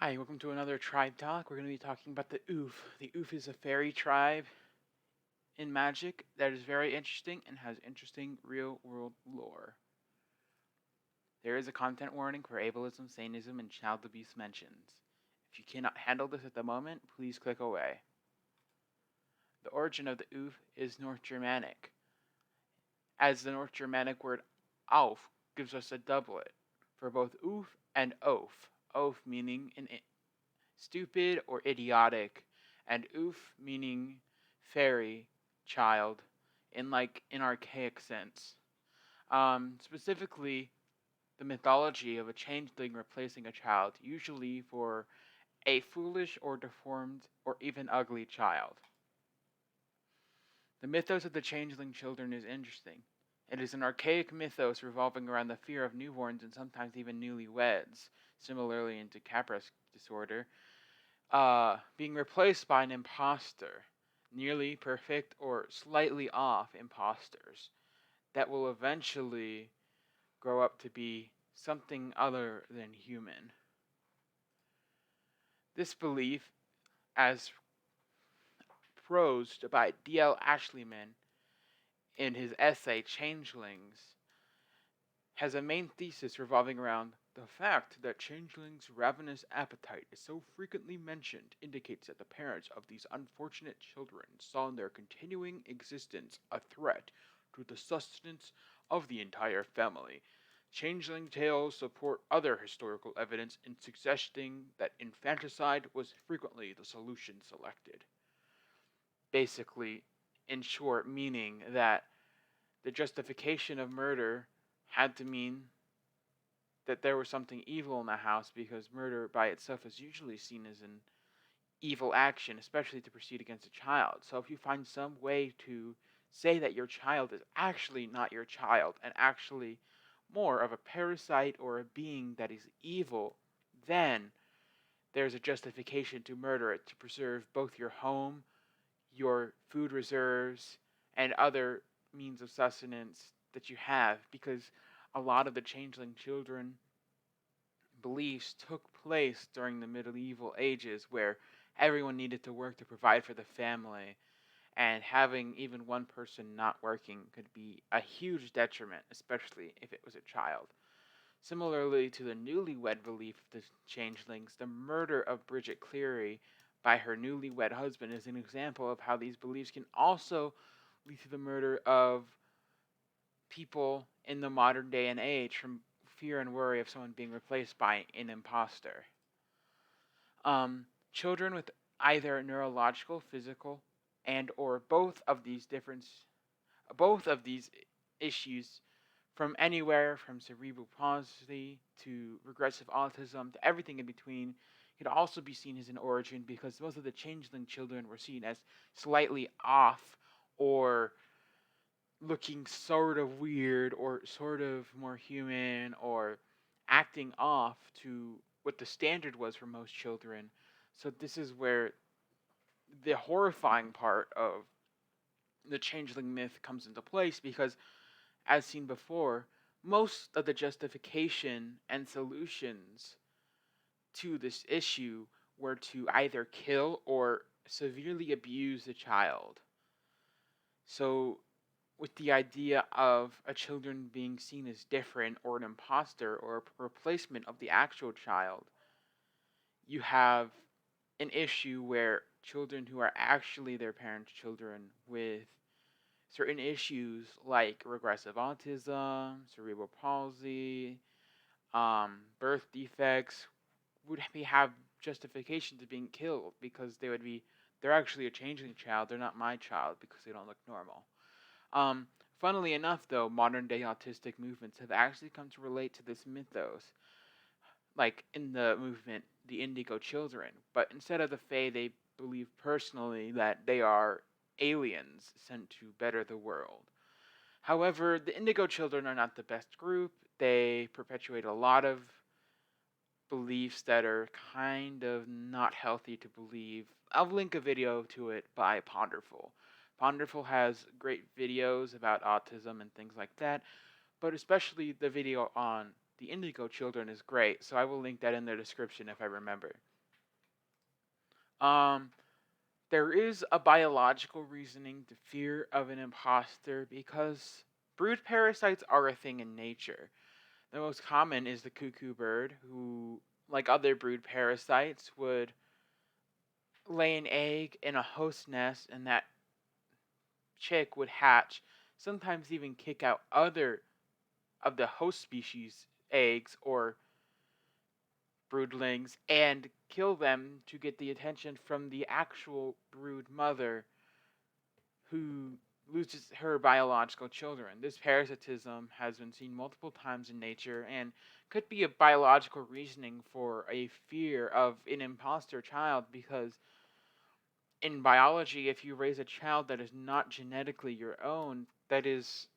Hi, welcome to another tribe talk. We're going to be talking about the Ouphe. The Ouphe is a fairy tribe in magic that is very interesting and has interesting real world lore. There is a content warning for ableism, sanism, and child abuse mentions. If you cannot handle this at the moment, please click away. The origin of the Ouphe is North Germanic, as the North Germanic word Auf gives us a doublet for both Ouphe and Ouphe. Ouphe meaning stupid or idiotic, and Ouphe meaning fairy, child, in archaic sense. Specifically, the mythology of a changeling replacing a child, usually for a foolish or deformed or even ugly child. The mythos of the Changeling Children is interesting. It is an archaic mythos revolving around the fear of newborns and sometimes even newlyweds, similarly into Capra's disorder, being replaced by an imposter, nearly perfect or slightly off imposters, that will eventually grow up to be something other than human. This belief, as prosed by D.L. Ashleyman in his essay Changelings, has a main thesis revolving around the fact that changelings' ravenous appetite is so frequently mentioned indicates that the parents of these unfortunate children saw in their continuing existence a threat to the sustenance of the entire family. Changeling tales support other historical evidence in suggesting that infanticide was frequently the solution selected. Basically, in short, meaning that the justification of murder had to mean that there was something evil in the house, because murder by itself is usually seen as an evil action, especially to proceed against a child. So if you find some way to say that your child is actually not your child and actually more of a parasite or a being that is evil, then there's a justification to murder it to preserve both your home, your food reserves, and other means of sustenance that you have, because a lot of the Changeling Children beliefs took place during the medieval ages, where everyone needed to work to provide for the family, and having even one person not working could be a huge detriment, especially if it was a child. Similarly to the newlywed belief of the changelings, the murder of Bridget Cleary by her newlywed husband is an example of how these beliefs can also lead to the murder of people in the modern day and age from fear and worry of someone being replaced by an imposter. Children with either neurological, physical, and or both of these issues, from anywhere from cerebral palsy to regressive autism to everything in between, could also be seen as an origin, because most of the changeling children were seen as slightly off or looking sort of weird or sort of more human or acting off to what the standard was for most children. So this is where the horrifying part of the changeling myth comes into place, because as seen before, most of the justification and solutions to this issue were to either kill or severely abuse the child. So with the idea of a children being seen as different or an imposter or a replacement of the actual child, you have an issue where children who are actually their parents' children with certain issues like regressive autism, cerebral palsy, birth defects would have justification to being killed, because they're actually a changeling child, they're not my child because they don't look normal. Um, Funnily enough, though, modern day autistic movements have actually come to relate to this mythos, like in the movement, the Indigo Children. But instead of the Fae, they believe personally that they are aliens sent to better the world. However, the Indigo Children are not the best group. They perpetuate a lot of beliefs that are kind of not healthy to believe. I'll link a video to it by Ponderful. Ponderful has great videos about autism and things like that, but especially the video on the Indigo Children is great, so I will link that in the description if I remember. Um, there is a biological reasoning to fear of an imposter because brood parasites are a thing in nature. The most common is the cuckoo bird, who, like other brood parasites, would lay an egg in a host nest, and that chick would hatch, sometimes even kick out other of the host species' eggs or broodlings and kill them to get the attention from the actual brood mother who loses her biological children. This parasitism has been seen multiple times in nature and could be a biological reasoning for a fear of an imposter child, because in biology, if you raise a child that is not genetically your own, that is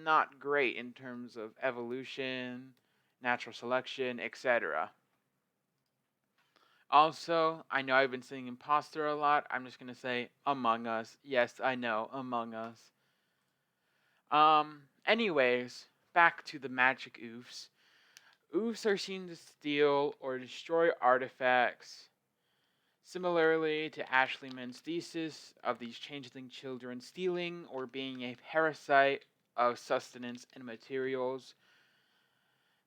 not great in terms of evolution, natural selection, etc. Also, I know I've been saying imposter a lot. I'm just going to say Among Us. Yes, I know, Among Us. Anyways, back to the magic ouphes. Ouphes are seen to steal or destroy artifacts. Similarly to Ashleyman's thesis of these changeling children stealing or being a parasite of sustenance and materials,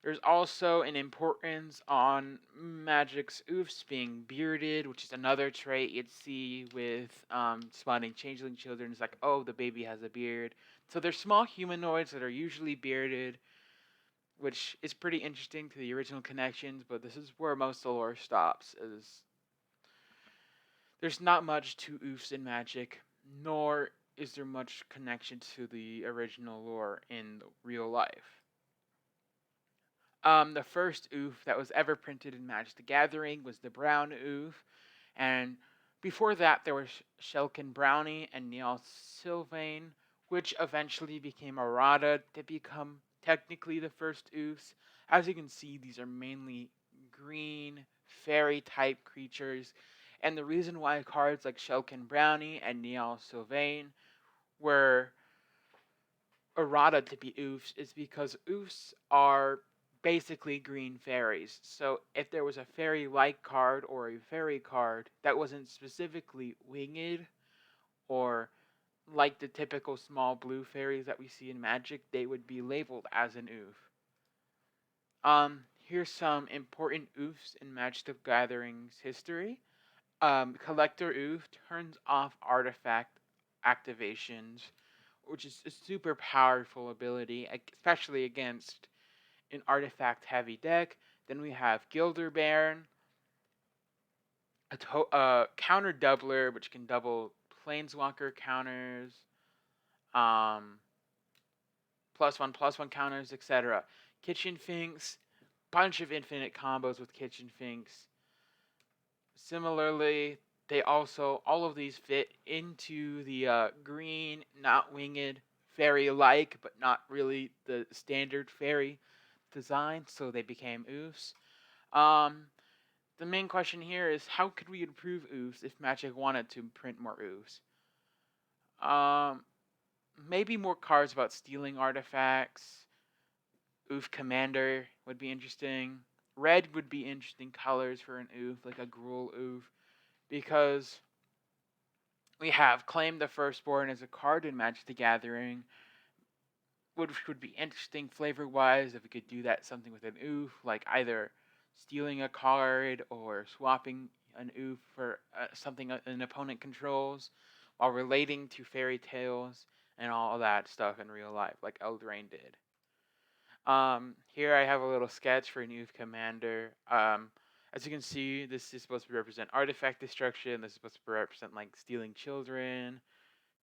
there's also an importance on magic's ouphes being bearded, which is another trait you'd see with spawning changeling children. It's like, oh, the baby has a beard. So they're small humanoids that are usually bearded, which is pretty interesting to the original connections, but this is where most of the lore stops, is there's not much to ouphes in magic, nor is there much connection to the original lore in real life. The first Ouphe that was ever printed in Magic the Gathering was the Brown Ouphe, and before that there was Shelkin Brownie and Neil Sylvain, which eventually became errata to become technically the first Ouphes. As you can see, these are mainly green, fairy-type creatures, and the reason why cards like Shelkin Brownie and Neil Sylvain were errata to be Ouphes is because Ouphes are basically green fairies. So if there was a fairy-like card or a fairy card that wasn't specifically winged or like the typical small blue fairies that we see in Magic, they would be labeled as an Ouphe. Here's some important Ouphes in Magic the Gathering's history. Collector Ouphe turns off artifact activations, which is a super powerful ability, especially against an artifact heavy deck. Then we have Gilder Baron, a counter doubler, which can double planeswalker counters, um, +1/+1 counters, etc. Kitchen Finks, bunch of infinite combos with Kitchen Finks. Similarly, they also, all of these fit into the green, not winged, fairy-like, but not really the standard fairy design, so they became Ouphes. The main question here is, how could we improve Ouphes if Magic wanted to print more Ouphes? Maybe more cards about stealing artifacts. Ouphe Commander would be interesting. Red would be interesting colors for an Ouphe, like a Gruul Ouphe, because we have Claim the Firstborn as a card in Magic the Gathering, which would be interesting flavor-wise if we could do that something with an Ouphe, like either stealing a card or swapping an Ouphe for something an opponent controls, while relating to fairy tales and all that stuff in real life, like Eldraine did. Here I have a little sketch for an Ouphe Commander. As you can see, this is supposed to represent artifact destruction. This is supposed to represent like stealing children.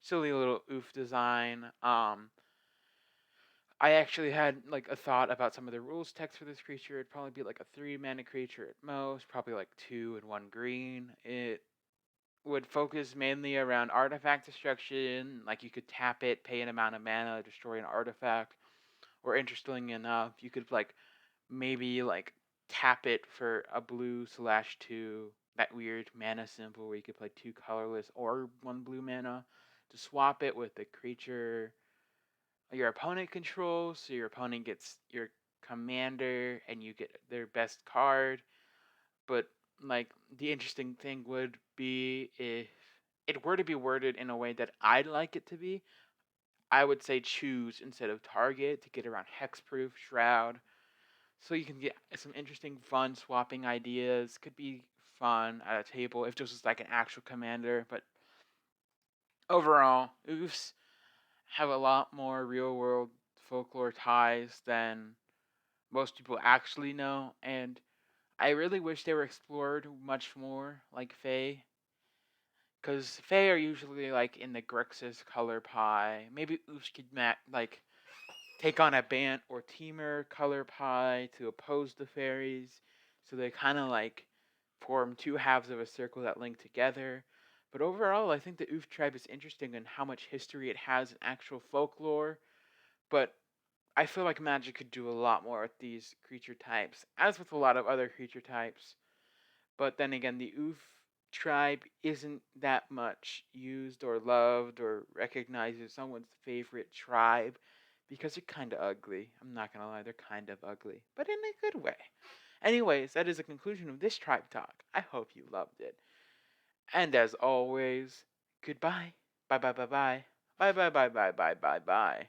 Silly little Ouphe design. I actually had like a thought about some of the rules text for this creature. It'd probably be like a 3-mana creature at most, probably like 2 and 1 green. It would focus mainly around artifact destruction. Like you could tap it, pay an amount of mana, destroy an artifact. Or interestingly enough, you could like maybe like tap it for a blue/2, that weird mana symbol where you could play 2 colorless or 1 blue mana to swap it with the creature your opponent controls, so your opponent gets your Commander and you get their best card. But like the interesting thing would be if it were to be worded in a way that I'd like it to be. I would say choose instead of target to get around hexproof shroud. So you can get some interesting fun swapping ideas. Could be fun at a table if this was like an actual commander, but overall, Ouphes have a lot more real world folklore ties than most people actually know, and I really wish they were explored much more, like Fae, because Fae are usually like in the Grixis color pie. Maybe Ouphes could like take on a Bant or Teamer color pie to oppose the fairies, so they kind of like form two halves of a circle that link together. But overall, I think the Ouphe tribe is interesting in how much history it has in actual folklore. But I feel like Magic could do a lot more with these creature types, as with a lot of other creature types. But then again, the Ouphe tribe isn't that much used or loved or recognized as someone's favorite tribe because they're kind of ugly. I'm not going to lie, they're kind of ugly, but in a good way. Anyways, that is the conclusion of this tribe talk. I hope you loved it. And as always, goodbye. Bye bye bye bye. Bye bye bye bye bye bye bye.